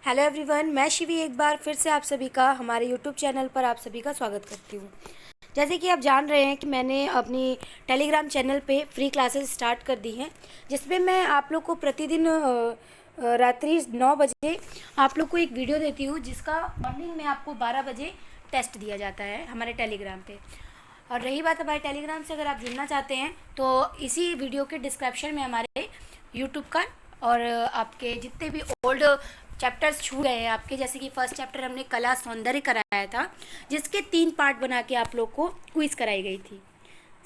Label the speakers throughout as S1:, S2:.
S1: Hello everyone, मैं शिवी एक बार फिर से आप सभी का हमारे यूट्यूब चैनल पर आप सभी का स्वागत करती हूँ। जैसे कि आप जान रहे हैं कि मैंने अपनी टेलीग्राम चैनल पे फ्री क्लासेस स्टार्ट कर दी हैं, जिसमें मैं आप लोग को प्रतिदिन रात्रि 9 बजे आप लोग को एक वीडियो देती हूँ, जिसका मॉर्निंग में आपको 12 बजे टेस्ट दिया जाता है हमारे टेलीग्राम पे। और रही बात हमारे टेलीग्राम से, अगर आप जुड़ना चाहते हैं तो इसी वीडियो के डिस्क्रिप्शन में हमारे यूट्यूब का और आपके जितने भी ओल्ड चैप्टर्स छू गए हैं आपके, जैसे कि फर्स्ट चैप्टर हमने कला सौंदर्य कराया था, जिसके 3 पार्ट बना के आप लोग को क्विज कराई गई थी।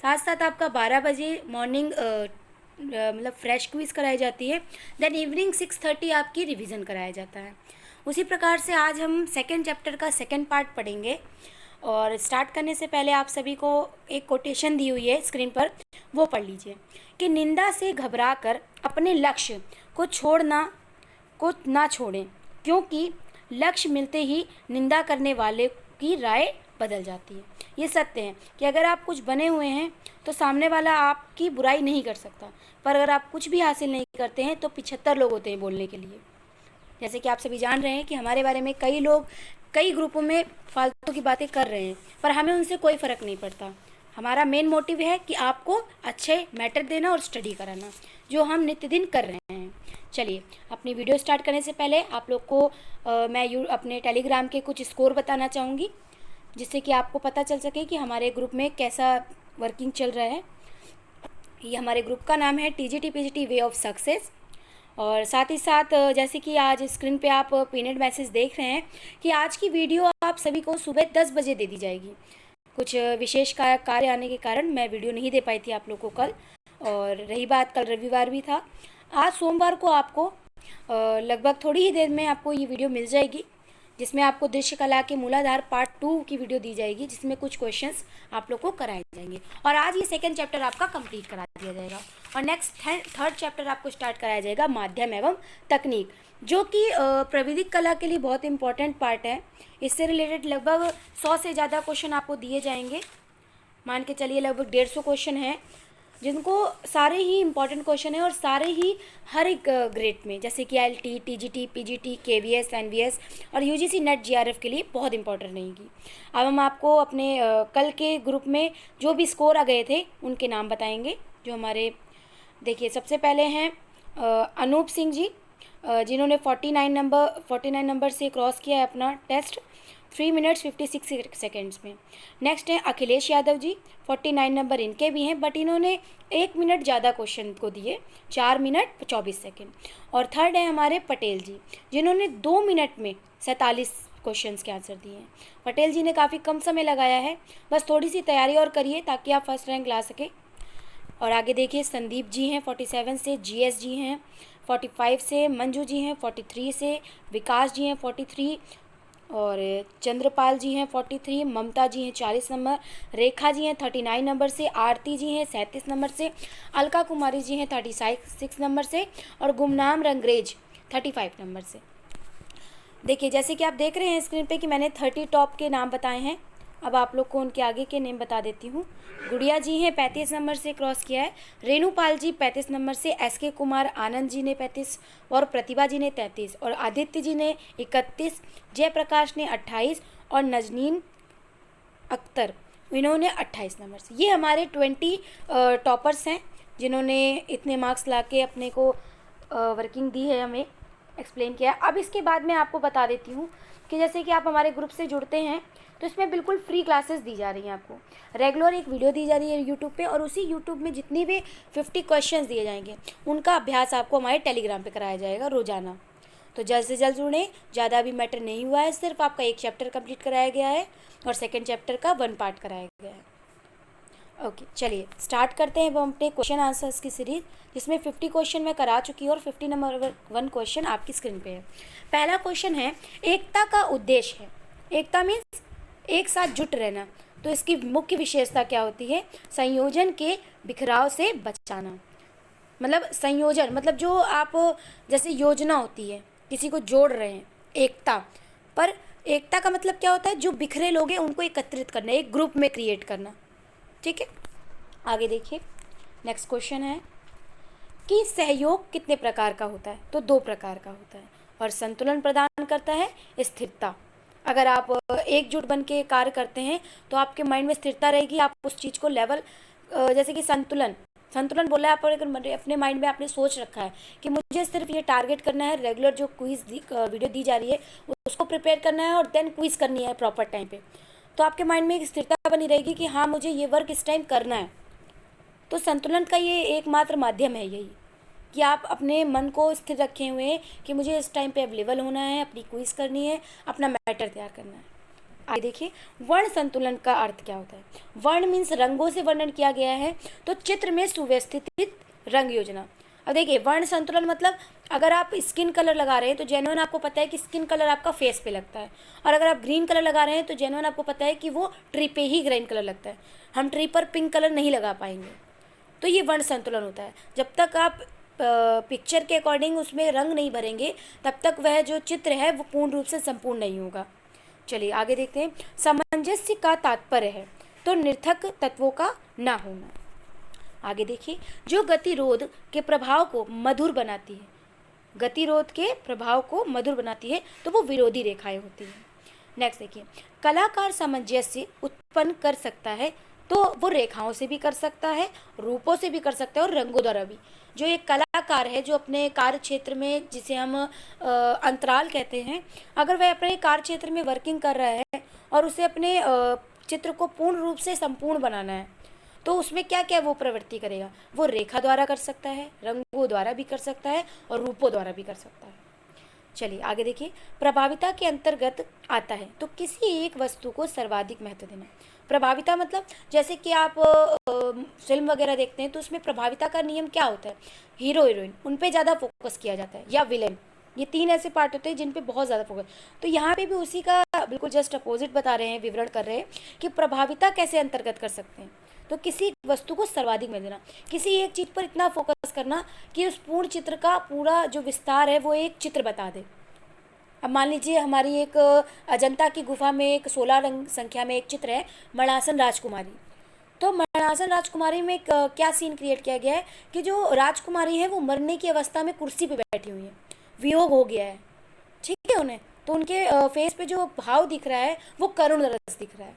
S1: साथ साथ आपका 12 बजे मॉर्निंग मतलब फ्रेश क्विज कराई जाती है। देन इवनिंग 6:30 आपकी रिवीजन कराया जाता है। उसी प्रकार से आज हम सेकेंड चैप्टर का सेकेंड पार्ट पढ़ेंगे। और स्टार्ट करने से पहले आप सभी को एक कोटेशन दी हुई है स्क्रीन पर, वो पढ़ लीजिए कि निंदा से घबराकर अपने लक्ष्य को ना छोड़ें, क्योंकि लक्ष्य मिलते ही निंदा करने वाले की राय बदल जाती है। ये सत्य है कि अगर आप कुछ बने हुए हैं तो सामने वाला आपकी बुराई नहीं कर सकता, पर अगर आप कुछ भी हासिल नहीं करते हैं तो 75 लोग होते हैं बोलने के लिए। जैसे कि आप सभी जान रहे हैं कि हमारे बारे में कई लोग कई ग्रुपों में फालतू की बातें कर रहे हैं, पर हमें उनसे कोई फ़र्क नहीं पड़ता। हमारा मेन मोटिव है कि आपको अच्छे मैटर देना और स्टडी कराना, जो हम नित्य दिन कर रहे हैं। चलिए, अपनी वीडियो स्टार्ट करने से पहले आप लोग को मैं अपने टेलीग्राम के कुछ स्कोर बताना चाहूँगी, जिससे कि आपको पता चल सके कि हमारे ग्रुप में कैसा वर्किंग चल रहा है। ये हमारे ग्रुप का नाम है TGT PGT way of success. और साथ ही साथ जैसे कि आज स्क्रीन पे आप पिनेड मैसेज देख रहे हैं कि आज की वीडियो आप सभी को सुबह 10 बजे दे दी जाएगी। कुछ विशेष कार्य आने के कारण मैं वीडियो नहीं दे पाई थी आप लोग को कल। और रही बात, कल रविवार भी था। आज सोमवार को आपको लगभग थोड़ी ही देर में आपको ये वीडियो मिल जाएगी, जिसमें आपको दृश्य कला के मूलाधार पार्ट 2 की वीडियो दी जाएगी, जिसमें कुछ क्वेश्चंस आप लोग को कराए जाएंगे। और आज ये सेकंड चैप्टर आपका कंप्लीट करा दिया जाएगा और नेक्स्ट थर्ड चैप्टर आपको स्टार्ट कराया जाएगा माध्यम एवं तकनीक, जो कि प्राविधिक कला के लिए बहुत इंपॉर्टेंट पार्ट है। इससे रिलेटेड लगभग 100 से ज़्यादा क्वेश्चन आपको दिए जाएंगे। मान के चलिए लगभग 150 क्वेश्चन हैं, जिनको सारे ही इंपॉर्टेंट क्वेश्चन है और सारे ही हर एक ग्रेड में, जैसे कि ILT, TGT, PGT, KVS, NVS और UGC नेट GRF के लिए बहुत इंपॉर्टेंट रहेगी। अब हम आपको अपने कल के ग्रुप में जो भी स्कोर आ गए थे उनके नाम बताएंगे। जो हमारे देखिए, सबसे पहले हैं अनूप सिंह जी, जिन्होंने 49 नंबर से क्रॉस किया है अपना टेस्ट 3 मिनट्स 56 सेकेंड्स में। नेक्स्ट है अखिलेश यादव जी, 49 नंबर इनके भी हैं, बट इन्होंने 1 मिनट ज़्यादा क्वेश्चन को दिए, 4 मिनट 24 सेकेंड। और थर्ड है हमारे पटेल जी, जिन्होंने 2 मिनट में 47 क्वेश्चंस के आंसर दिए हैं। पटेल जी ने काफ़ी कम समय लगाया है, बस थोड़ी सी तैयारी और करिए ताकि आप फर्स्ट रैंक ला सकें। और आगे देखिए, संदीप जी हैं 47 से, GS जी हैं 45 से, मंजू जी हैं 43 से, विकास जी हैं 43 और चंद्रपाल जी हैं 43, ममता जी हैं 40 नंबर, रेखा जी हैं 39 नंबर से, आरती जी हैं 37 नंबर से, अलका कुमारी जी हैं 36 नंबर से और गुमनाम रंगरेज 35 नंबर से। देखिए, जैसे कि आप देख रहे हैं स्क्रीन पे कि मैंने 30 टॉप के नाम बताए हैं। अब आप लोग को उनके आगे के नेम बता देती हूँ। गुड़िया जी हैं 35 नंबर से क्रॉस किया है, रेणुपाल जी 35 नंबर से, SK कुमार आनंद जी ने 35 और प्रतिभा जी ने 33 और आदित्य जी ने 31, जयप्रकाश ने 28 और नजनीन अख्तर इन्होंने 28 नंबर से। ये हमारे 20 टॉपर्स हैं, जिन्होंने इतने मार्क्स ला के अपने को वर्किंग दी है, हमें एक्सप्लेन किया। अब इसके बाद मैं आपको बता देती हूँ कि जैसे कि आप हमारे ग्रुप से जुड़ते हैं तो इसमें बिल्कुल फ्री क्लासेस दी जा रही हैं आपको। रेगुलर एक वीडियो दी जा रही है यूट्यूब पे, और उसी यूट्यूब में जितनी भी 50 क्वेश्चंस दिए जाएंगे उनका अभ्यास आपको हमारे टेलीग्राम पे कराया जाएगा रोज़ाना। तो जल्द से जल्द जुड़ें, ज़्यादा भी मैटर नहीं हुआ है, सिर्फ आपका 1 चैप्टर कंप्लीट कराया गया है और सेकेंड चैप्टर का 1 पार्ट कराया गया है। ओके, चलिए स्टार्ट करते हैं हम अपने क्वेश्चन आंसर्स की सीरीज, जिसमें 50 क्वेश्चन मैं करा चुकी हूँ और 50 नंबर 1 क्वेश्चन आपकी स्क्रीन पे है। पहला क्वेश्चन है, एकता का उद्देश्य है। एकता मीन्स एक साथ जुट रहना, तो इसकी मुख्य विशेषता क्या होती है? संयोजन के बिखराव से बचाना। मतलब संयोजन मतलब जो आप जैसे योजना होती है, किसी को जोड़ रहे हैं, एकता। पर एकता का मतलब क्या होता है? जो बिखरे लोग हैं उनको एकत्रित करना, एक ग्रुप में क्रिएट करना। ठीक है, आगे देखिए। नेक्स्ट क्वेश्चन है कि सहयोग कितने प्रकार का होता है? तो 2 प्रकार का होता है। और संतुलन प्रदान करता है स्थिरता। अगर आप एकजुट बन के कार्य करते हैं तो आपके माइंड में स्थिरता रहेगी, आप उस चीज़ को लेवल, जैसे कि संतुलन, संतुलन बोला है, आप अगर अपने माइंड में आपने सोच रखा है कि मुझे सिर्फ ये टारगेट करना है, रेगुलर जो क्विज़ वीडियो दी जा रही है उसको प्रिपेयर करना है और देन क्विज़ करनी है प्रॉपर टाइम पे, तो आपके माइंड में एक स्थिरता बनी रहेगी कि हाँ मुझे ये वर्क इस टाइम करना है। तो संतुलन का ये एकमात्र माध्यम है यही, कि आप अपने मन को स्थिर रखे हुए हैं कि मुझे इस टाइम पे अवेलेबल होना है, अपनी क्विज़ करनी है, अपना मैटर तैयार करना है। आगे देखिए, वर्ण संतुलन का अर्थ क्या होता है। वर्ण मीन्स रंगों से वर्णन किया गया है, तो चित्र में सुव्यवस्थित रंग योजना। अब देखिए, वर्ण संतुलन मतलब अगर आप स्किन कलर लगा रहे हैं तो जेन्युइन आपको पता है कि स्किन कलर आपका फेस पे लगता है, और अगर आप ग्रीन कलर लगा रहे हैं तो जेन्युइन आपको पता है कि वो ट्री पे ही ग्रीन कलर लगता है, हम ट्री पर पिंक कलर नहीं लगा पाएंगे। तो ये वर्ण संतुलन होता है। जब तक आप पिक्चर के अकॉर्डिंग उसमें रंग नहीं भरेंगे तब तक वह जो चित्र है वो पूर्ण रूप से संपूर्ण नहीं होगा। चलिए आगे देखते हैं। सामंजस्य का तात्पर्य है तो निर्थक तत्वों का ना होना। आगे देखिए, जो गतिरोध के प्रभाव को मधुर बनाती है, गतिरोध के प्रभाव को मधुर बनाती है तो वो विरोधी रेखाएं होती हैं। नेक्स्ट देखिए, कलाकार सामंजस्य उत्पन्न कर सकता है तो वो रेखाओं से भी कर सकता है, रूपों से भी कर सकता है और रंगों द्वारा भी। जो एक कलाकार है जो अपने कार्य क्षेत्र में, जिसे हम अंतराल कहते हैं, अगर वह अपने कार्य क्षेत्र में वर्किंग कर रहा है और उसे अपने चित्र को पूर्ण रूप से संपूर्ण बनाना है तो उसमें क्या क्या वो प्रवृत्ति करेगा, वो रेखा द्वारा कर सकता है, रंगों द्वारा भी कर सकता है और रूपों द्वारा भी कर सकता है। चलिए आगे देखिए, प्रभाविता के अंतर्गत आता है तो किसी एक वस्तु को सर्वाधिक महत्व देना। प्रभाविता मतलब जैसे कि आप फिल्म वगैरह देखते हैं तो उसमें प्रभाविता का नियम क्या होता है, हीरो हीरोइन उन पे ज़्यादा फोकस किया जाता है, या विलेन, ये तीन ऐसे पार्ट होते हैं जिन पे बहुत ज़्यादा फोकस। तो यहाँ पे भी उसी का बिल्कुल जस्ट अपोजिट बता रहे हैं, विवरण कर रहे हैं कि प्रभाविता कैसे अंतर्गत कर सकते हैं। तो किसी वस्तु को सर्वाधिक में देना, किसी एक चीज़ पर इतना फोकस करना कि उस पूर्ण चित्र का पूरा जो विस्तार है वो एक चित्र बता दे। अब मान लीजिए हमारी एक अजंता की गुफा में एक 16 रंग संख्या में एक चित्र है, मणासन राजकुमारी। तो मणासन राजकुमारी में क्या सीन क्रिएट किया गया है कि जो राजकुमारी है वो मरने की अवस्था में कुर्सी पे बैठी हुई है, वियोग हो गया है, ठीक है उन्हें, तो उनके फेस पे जो भाव दिख रहा है वो करुण रस दिख रहा है,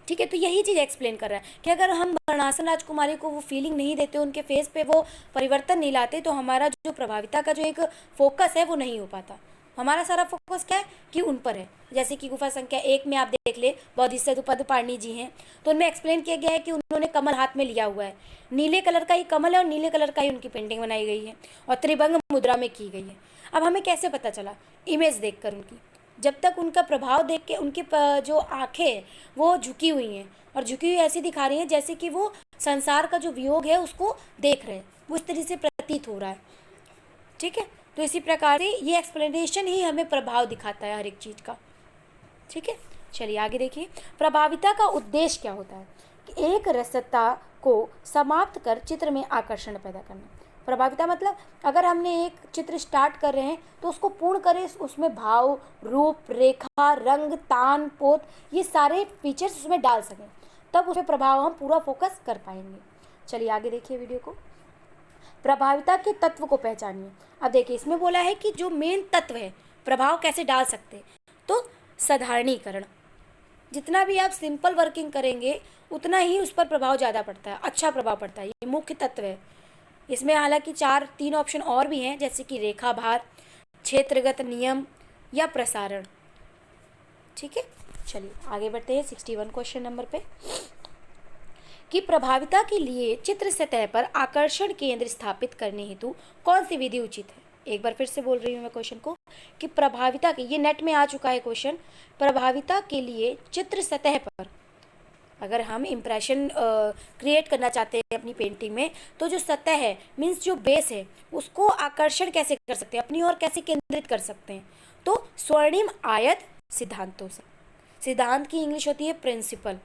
S1: ठीक है। तो यही चीज़ एक्सप्लेन कर रहा है कि अगर हम मरणासन राजकुमारी को वो फीलिंग नहीं देते, उनके फेस पे वो परिवर्तन नहीं लाते, तो हमारा जो प्रभाविता का जो एक फोकस है वो नहीं हो पाता। हमारा सारा फोकस क्या है कि उन पर है। जैसे कि गुफा संख्या 1 में आप देख ले, बोधिसत्व पाणि जी हैं, तो उनमें एक्सप्लेन किया गया है कि उन्होंने कमल हाथ में लिया हुआ है, नीले कलर का ही कमल है और नीले कलर का ही उनकी पेंटिंग बनाई गई है और त्रिभंग मुद्रा में की गई है। अब हमें कैसे पता चला, इमेज देखकर उनकी, जब तक उनका प्रभाव देख के उनकी जो आंखें वो झुकी हुई हैं और झुकी हुई ऐसी दिखा रही हैं जैसे कि वो संसार का जो वियोग है उसको देख रहे हैं, वो इस तरह से प्रतीत हो रहा है, ठीक है। तो इसी प्रकार से ये एक्सप्लेनेशन ही हमें प्रभाव दिखाता है हर एक चीज़ का, ठीक है। चलिए आगे देखिए, प्रभाविता का उद्देश्य क्या होता है कि एक रसता को समाप्त कर चित्र में आकर्षण पैदा करना। प्रभाविता मतलब अगर हमने एक चित्र स्टार्ट कर रहे हैं तो उसको पूर्ण करें, उसमें भाव, रूप, रेखा, रंग, तान, पोत, ये सारे फीचर्स उसमें डाल सकें, तब उसमें प्रभाव हम पूरा फोकस कर पाएंगे। चलिए आगे देखिए वीडियो को। प्रभाविता के तत्व को पहचानिए। अब देखिए, इसमें बोला है कि जो मेन तत्व है प्रभाव कैसे डाल सकते हैं, तो साधारणीकरण, जितना भी आप सिंपल वर्किंग करेंगे उतना ही उस पर प्रभाव ज़्यादा पड़ता है, अच्छा प्रभाव पड़ता है, ये मुख्य तत्व है। इसमें हालांकि 3 ऑप्शन और भी हैं, जैसे कि रेखा भार, क्षेत्रगत नियम या प्रसारण, ठीक है। चलिए आगे बढ़ते हैं 61 क्वेश्चन नंबर पे, कि प्रभाविता के लिए चित्र सतह पर आकर्षण केंद्र स्थापित करने हेतु कौन सी विधि उचित है। एक बार फिर से बोल रही हूँ मैं क्वेश्चन को, कि प्रभाविता के, ये नेट में आ चुका है क्वेश्चन, प्रभाविता के लिए चित्र सतह पर अगर हम इम्प्रेशन क्रिएट करना चाहते हैं अपनी पेंटिंग में, तो जो सतह है मीन्स जो बेस है उसको आकर्षण कैसे कर सकते हैं, अपनी ओर कैसे केंद्रित कर सकते हैं, तो स्वर्णिम आयत सिद्धांतों से। सिद्धांत की इंग्लिश होती है प्रिंसिपल,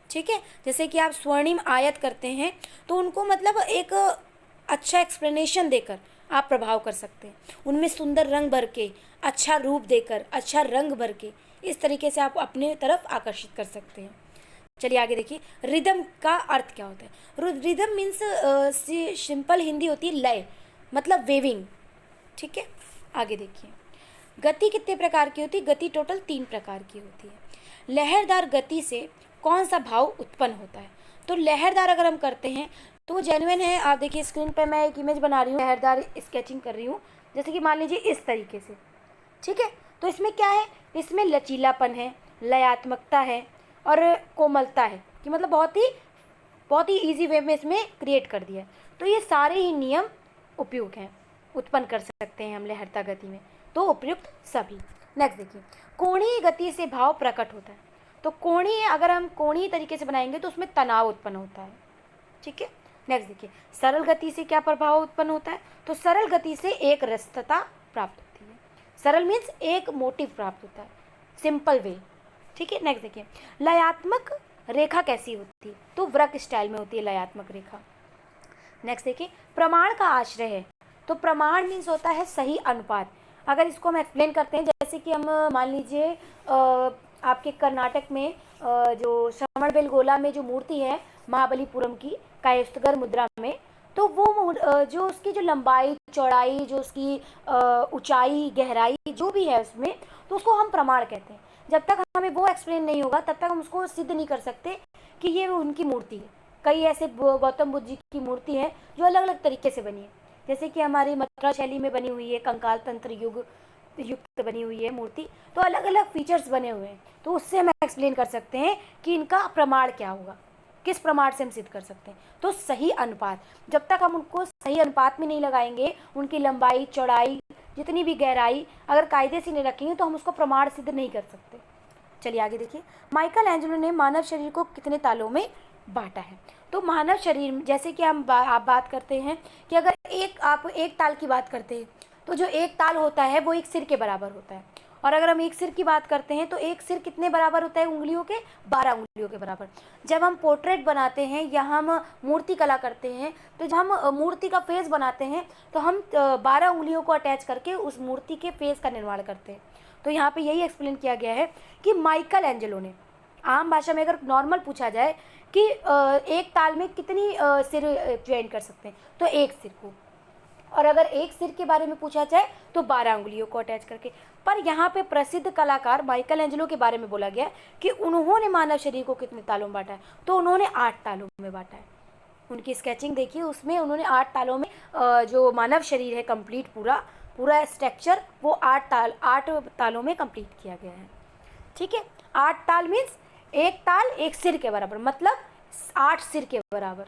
S1: ठीक है। जैसे कि आप स्वर्णिम आयत करते हैं तो उनको मतलब एक अच्छा एक्सप्लेनेशन देकर आप प्रभाव कर सकते हैं, उनमें सुंदर रंग भर के, अच्छा रूप देकर, अच्छा रंग भर के, इस तरीके से आप अपने तरफ आकर्षित कर सकते हैं। चलिए आगे देखिए, रिदम का अर्थ क्या होता है। रिदम मीन्स सिंपल हिंदी होती है लय, मतलब वेविंग, ठीक है। आगे देखिए, गति कितने प्रकार की होती है? गति टोटल 3 प्रकार की होती है। लहरदार गति से कौन सा भाव उत्पन्न होता है? तो लहरदार अगर हम करते हैं तो वो जेन्युइन है। आप देखिए स्क्रीन पे मैं एक इमेज बना रही हूँ, लहरदार स्केचिंग कर रही हूँ, जैसे कि मान लीजिए इस तरीके से, ठीक है। तो इसमें क्या है? इसमें लचीलापन है, लयात्मकता है और कोमलता है, कि मतलब बहुत ही ईजी वे में इसमें क्रिएट कर दिया है। तो ये सारे ही नियम उपयुक्त हैं, उत्पन्न कर सकते हैं हम लहरता गति में, तो उपयुक्त सभी। नेक्स्ट देखिए, कोणीय गति से भाव प्रकट होता है। तो कोणीय, अगर हम कोणीय तरीके से बनाएंगे तो उसमें तनाव उत्पन्न होता है, ठीक है। नेक्स्ट देखिए, सरल गति से क्या प्रभाव उत्पन्न होता है? तो सरल गति से एक रसता प्राप्त होती है। सरल मीन्स एक मोटिव प्राप्त होता है, सिंपल वे, ठीक है। नेक्स्ट देखिए, लयात्मक रेखा कैसी होती है? तो वृत्त स्टाइल में होती है लयात्मक रेखा। नेक्स्ट देखिए, प्रमाण का आश्रय है। तो प्रमाण मीन्स होता है सही अनुपात। अगर इसको हम एक्सप्लेन करते हैं, जैसे कि हम मान लीजिए आपके कर्नाटक में जो श्रवणबेलगोला में जो मूर्ति है महाबलीपुरम की कायस्थगर मुद्रा में, तो वो जो उसकी जो लंबाई चौड़ाई, जो उसकी ऊंचाई गहराई जो भी है उसमें, तो उसको हम प्रमाण कहते हैं। जब तक हमें वो एक्सप्लेन नहीं होगा तब तक हम उसको सिद्ध नहीं कर सकते कि ये उनकी मूर्ति है। कई ऐसे गौतम बुद्ध जी की मूर्ति है जो अलग अलग तरीके से बनी है, जैसे कि हमारी मथुरा शैली में बनी हुई है, कंकाल तंत्र युक्त बनी हुई है मूर्ति, तो अलग अलग फीचर्स बने हुए हैं। तो उससे हम एक्सप्लेन कर सकते हैं कि इनका प्रमाण क्या होगा, किस प्रमाण से हम सिद्ध कर सकते हैं। तो सही अनुपात, जब तक हम उनको सही अनुपात में नहीं लगाएंगे, उनकी लंबाई चौड़ाई जितनी भी गहराई अगर कायदे से नहीं रखेंगे तो हम उसको प्रमाण सिद्ध नहीं कर सकते। चलिए आगे देखिए, माइकल एंजेलो ने मानव शरीर को कितने तालों में बांटा है? तो मानव शरीर, जैसे कि आप बात करते हैं कि अगर आप एक ताल की बात करते हैं तो जो एक ताल होता है वो एक सिर के बराबर होता है। और अगर हम एक सिर की बात करते हैं तो एक सिर कितने बराबर होता है उंगलियों के? 12 उंगलियों के बराबर। जब हम पोर्ट्रेट बनाते हैं या हम मूर्ति कला करते हैं, तो जब हम मूर्ति का फेस बनाते हैं तो हम 12 उंगलियों को अटैच करके उस मूर्ति के फेस का निर्माण करते हैं। तो यहाँ पे यही एक्सप्लेन किया गया है कि माइकल एंजेलो ने, आम भाषा में अगर नॉर्मल पूछा जाए कि एक ताल में कितनी सिर ज्वाइन कर सकते हैं, तो एक सिर को। और अगर एक सिर के बारे में पूछा जाए तो 12 उंगलियों को अटैच करके। पर यहाँ पे प्रसिद्ध कलाकार माइकल एंजेलो के बारे में बोला गया कि उन्होंने मानव शरीर को कितने तालों में बांटा है? तो उन्होंने 8 तालों में बांटा है। उनकी स्केचिंग देखिए, उसमें उन्होंने 8 तालों में जो मानव शरीर है कंप्लीट पूरा स्ट्रक्चर वो 8 तालों में कंप्लीट किया गया है, ठीक है। 8 ताल मीन्स एक ताल एक सिर के बराबर, मतलब 8 सिर के बराबर,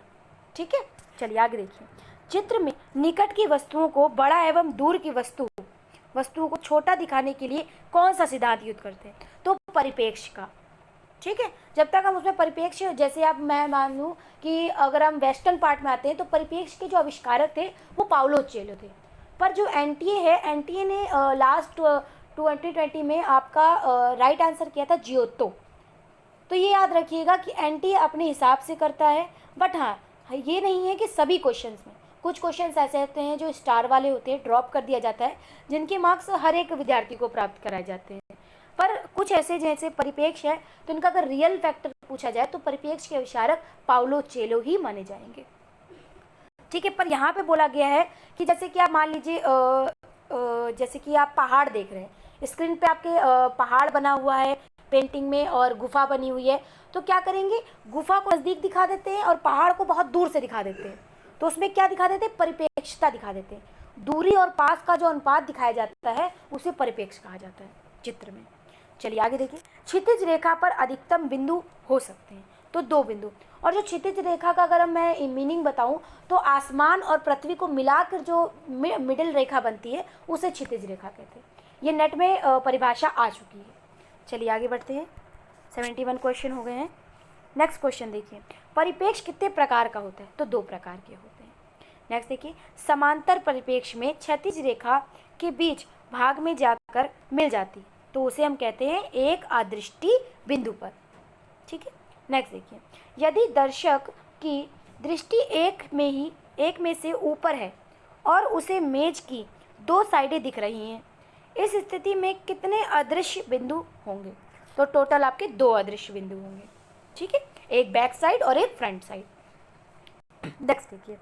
S1: ठीक है। चलिए आगे देखिए, चित्र में निकट की वस्तुओं को बड़ा एवं दूर की वस्तुओं को छोटा दिखाने के लिए कौन सा सिद्धांत यूज करते हैं? तो परिप्रेक्ष्य का, ठीक है। जब तक हम उसमें परिप्रेक्ष्य, जैसे मैं मान लूँ कि अगर हम वेस्टर्न पार्ट में आते हैं तो परिप्रेक्ष्य के जो आविष्कारक थे वो पाउलो चेलो थे। पर जो एनटीए ने लास्ट 2020 में आपका राइट आंसर किया था जियोतो। तो ये याद रखिएगा कि एनटीए अपने हिसाब से करता है, बट हाँ ये नहीं है कि सभी क्वेश्चंस में, कुछ क्वेश्चंस ऐसे होते हैं जो स्टार वाले होते हैं, ड्रॉप कर दिया जाता है, जिनके मार्क्स हर एक विद्यार्थी को प्राप्त कराए जाते हैं। पर कुछ ऐसे जैसे परिप्रेक्ष्य है, तो इनका अगर रियल फैक्टर पूछा जाए तो परिप्रेक्ष्य के आविष्कारक पाउलो चेलो ही माने जाएंगे, ठीक है। पर यहाँ पे बोला गया है कि जैसे कि आप मान लीजिए जैसे कि आप पहाड़ देख रहे हैं, स्क्रीन पे आपके पहाड़ बना हुआ है पेंटिंग में और गुफा बनी हुई है, तो क्या करेंगे, गुफा को नज़दीक दिखा देते हैं और पहाड़ को बहुत दूर से दिखा देते हैं। तो उसमें क्या दिखा देते हैं? परिप्रेक्ष्यता दिखा देते हैं। दूरी और पास का जो अनुपात दिखाया जाता है उसे परिप्रेक्ष्य कहा जाता है चित्र में। चलिए आगे देखिए, क्षितिज रेखा पर अधिकतम बिंदु हो सकते हैं, तो 2 बिंदु। और जो क्षितिज रेखा का अगर मैं मीनिंग बताऊं तो आसमान और पृथ्वी को मिलाकर जो मिडिल रेखा बनती है उसे क्षितिज रेखा कहते हैं। ये नेट में परिभाषा आ चुकी है। चलिए आगे बढ़ते हैं, 71 क्वेश्चन हो गए हैं। नेक्स्ट क्वेश्चन देखिए, परिप्रेक्ष्य कितने प्रकार का होता है? तो 2 प्रकार के होते हैं। नेक्स्ट देखिए, समांतर परिप्रेक्ष्य में क्षैतिज रेखा के बीच भाग में जाकर मिल जाती, तो उसे हम कहते हैं एक अदृष्टि बिंदु पर, ठीक है। नेक्स्ट देखिए, यदि दर्शक की दृष्टि एक में से ऊपर है और उसे मेज की 2 साइडें दिख रही हैं, इस स्थिति में कितने अदृश्य बिंदु होंगे? तो टोटल आपके 2 अदृश्य बिंदु होंगे, ठीक है, एक बैक साइड और एक फ्रंट साइड। नेक्स्ट देखिए,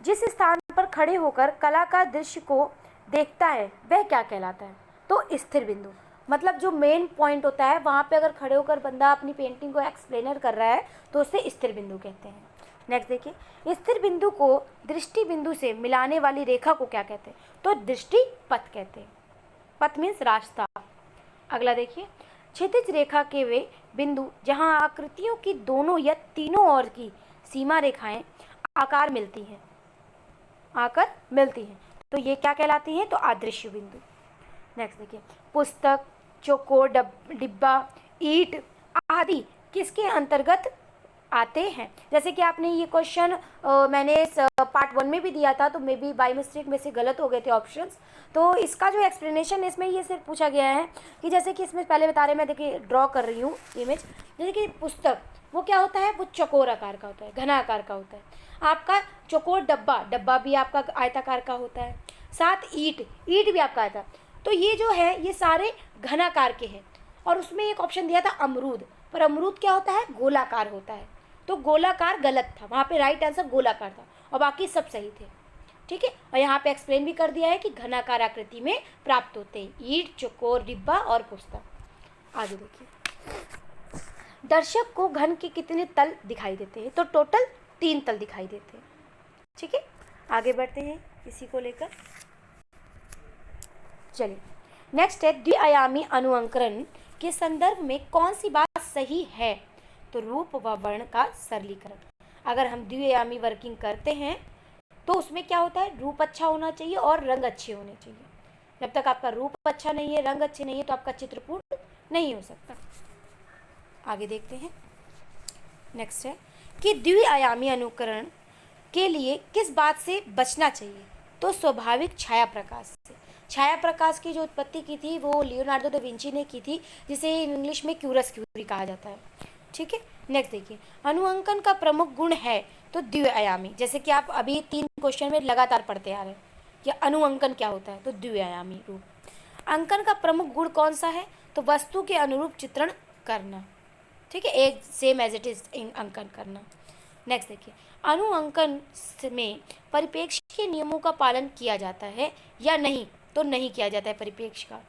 S1: जिस स्थान पर खड़े होकर कलाकार दृश्य को देखता है वह क्या कहलाता है? तो स्थिर बिंदु। मतलब जो मेन पॉइंट होता है वहाँ पे अगर खड़े होकर बंदा अपनी पेंटिंग को एक्सप्लेनर कर रहा है तो उसे स्थिर बिंदु कहते हैं। नेक्स्ट देखिए, स्थिर बिंदु को दृष्टि बिंदु से मिलाने वाली रेखा को क्या कहते हैं? तो दृष्टि पथ कहते हैं। पथ मीन्स रास्ता। अगला देखिए, क्षैतिज रेखा के वे बिंदु जहाँ आकृतियों की दोनों या तीनों ओर की सीमा रेखाएं आकार मिलती हैं तो ये क्या कहलाती हैं? तो अदृश्य बिंदु। नेक्स्ट देखिए, पुस्तक, चौकोर, डिब्बा, ईंट आदि किसके अंतर्गत आते हैं? जैसे कि आपने ये क्वेश्चन मैंने पार्ट 1 में भी दिया था, तो मे बी बाय मिस्टेक में से गलत हो गए थे ऑप्शंस। तो इसका जो एक्सप्लेनेशन है इसमें ये सिर्फ पूछा गया है कि जैसे कि इसमें पहले बता रहे, मैं देखिए ड्रॉ कर रही हूँ इमेज। जैसे कि पुस्तक वो क्या होता है? वो चौकोर आकार का होता है, घना आकार का होता है। आपका चौकोर डब्बा भी आपका आयताकार का होता है। साथ ईंट भी आपका आता है। तो ये जो है ये सारे घनाकार के हैं। और उसमें एक ऑप्शन दिया था अमरूद, पर अमरूद क्या होता है? गोलाकार होता है। तो गोलाकार गलत था, वहाँ पे राइट आंसर गोलाकार था और बाकी सब सही थे। ठीक है, और यहाँ पे एक्सप्लेन भी कर दिया है कि घनाकार आकृति में प्राप्त होते हैं ईंट, चौकोर, डिब्बा और पुस्तक। आगे देखिए, दर्शक को घन के कितने तल दिखाई देते हैं? तो टोटल 3 तल दिखाई देते हैं। ठीक है, आगे बढ़ते हैं इसी को लेकर। चलिए, नेक्स्ट है द्विआयामी अनुअंकन के संदर्भ में कौन सी बात सही है? तो रूप व वर्ण का सरलीकरण। अगर हम द्विआयामी वर्किंग करते हैं तो उसमें क्या होता है? रूप अच्छा होना चाहिए और रंग अच्छे होने चाहिए। जब तक आपका रूप अच्छा नहीं है, रंग अच्छे नहीं है, तो आपका चित्र पूर्ण नहीं हो सकता। आगे देखते हैं। नेक्स्ट है कि द्विआयामी अनुकरण के लिए किस बात से बचना चाहिए? तो स्वाभाविक छाया प्रकाश से। छाया प्रकाश की जो उत्पत्ति की थी वो लियोनार्डो दा विंची ने की थी, जिसे इंग्लिश में क्यूरसक्यूरी कहा जाता है। ठीक है, नेक्स्ट देखिए, अनुअंकन का प्रमुख गुण है तो द्विआयामी। जैसे कि आप अभी 3 क्वेश्चन में लगातार पढ़ते आ रहे हैं कि अनुअंकन क्या होता है? तो द्विआयामी रूप। अंकन का प्रमुख गुण कौन सा है? तो वस्तु के अनुरूप चित्रण करना। ठीक है, एक सेम एज इट इज अंकन करना। नेक्स्ट देखिए, अनुअंकन में परिप्रेक्ष्य के नियमों का पालन किया जाता है या नहीं? तो नहीं किया जाता है परिप्रेक्ष्य का।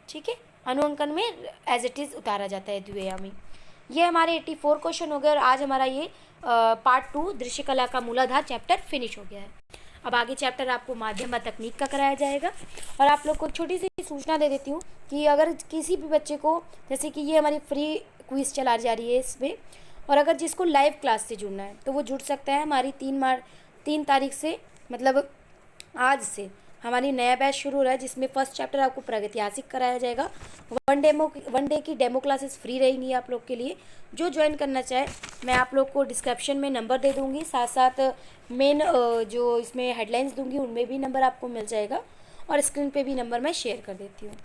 S1: ठीक है, अनुअंकन में एज इट इज उतारा जाता है द्विआयामी। ये हमारे 84 क्वेश्चन हो गए और आज हमारा ये पार्ट 2 दृश्य कला का मूलाधार चैप्टर फिनिश हो गया है। अब आगे चैप्टर आपको माध्यम व तकनीक का कराया जाएगा। और आप लोग को छोटी सी सूचना दे देती हूँ कि अगर किसी भी बच्चे को, जैसे कि ये हमारी फ्री क्विज चला जा रही है इसमें, और अगर जिसको लाइव क्लास से जुड़ना है तो वो जुड़ सकता है। हमारी 3 तारीख से, मतलब आज से हमारी नया बैच शुरू हो रहा है, जिसमें फर्स्ट चैप्टर आपको प्रागैतिहासिक कराया जाएगा। 1 डे की डेमो क्लासेस फ्री रहेंगी आप लोग के लिए। जो ज्वाइन करना चाहे मैं आप लोग को डिस्क्रिप्शन में नंबर दे दूँगी, साथ साथ मेन जो इसमें हेडलाइंस दूँगी उनमें भी नंबर आपको मिल जाएगा, और स्क्रीन पे भी नंबर मैं शेयर कर देती हूँ।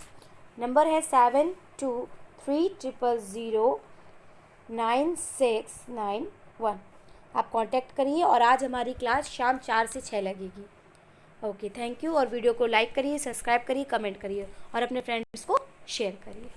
S1: नंबर है 7233009691। आप कांटेक्ट करिए और आज हमारी क्लास शाम 4 से 6 लगेगी। Okay, thank you. और वीडियो को लाइक करिए, सब्सक्राइब करिए, कमेंट करिए और अपने फ्रेंड्स को शेयर करिए।